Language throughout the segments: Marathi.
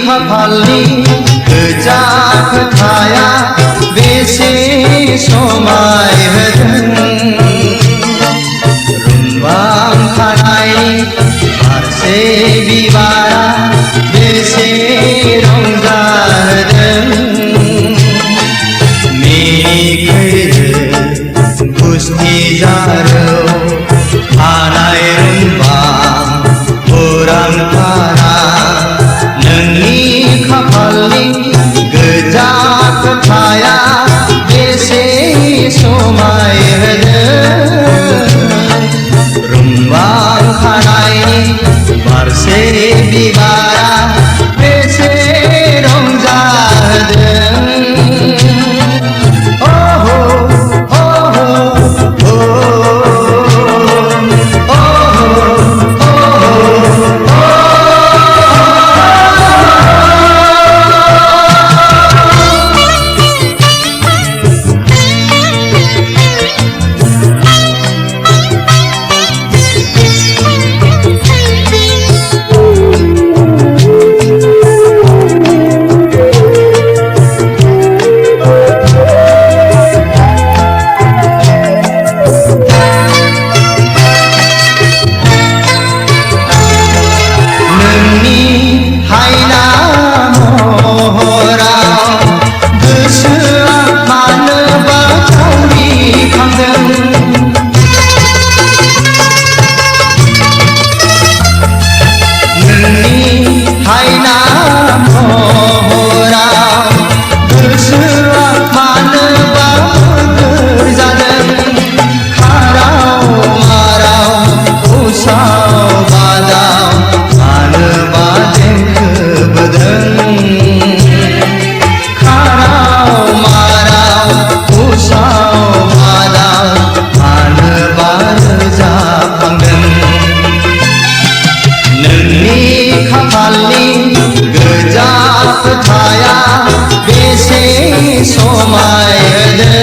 खाफालनि गोजा खोथाया बेसे समायहोदों रुंबां खानायनि फारसे बिबारा बेसे रंजाहोदों मिनिखैरो गुस्थि जारौ हानाय रुंबां उरां फारा नोंनि खाफालनि गोजा खोथाया बेसे समायहोदों रुंबां खानायनि फारसे बिबारा बेसे रंजाहोदों खाफालनि गोजा खोथाया बेसे समायहोदों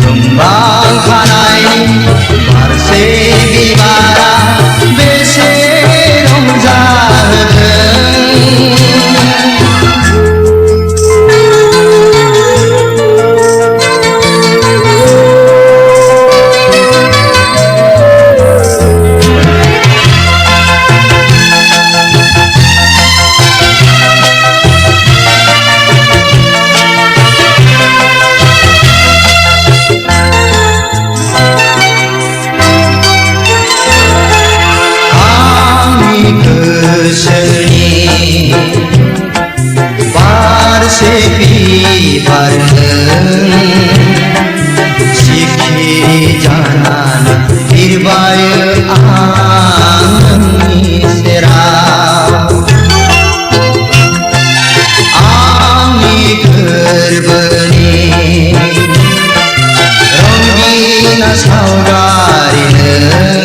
रुंबां खानायनि फारसे बिबारा बेसे रंजाहोदों फारसे बिबारजों सिखिरि जानानै बिरबायो आं नोंनि सेराव आंनि गोरबोनि रंगिना सावगारि नों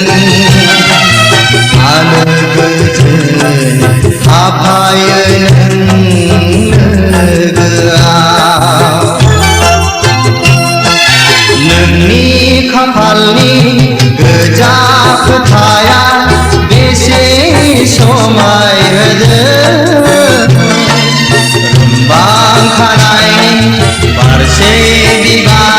आलो गोजोन हाबफायो नोंनि खाफालनि गोजा खोथाया बेसे समायहोदों रुंबां खानायनि फारसे बिबारा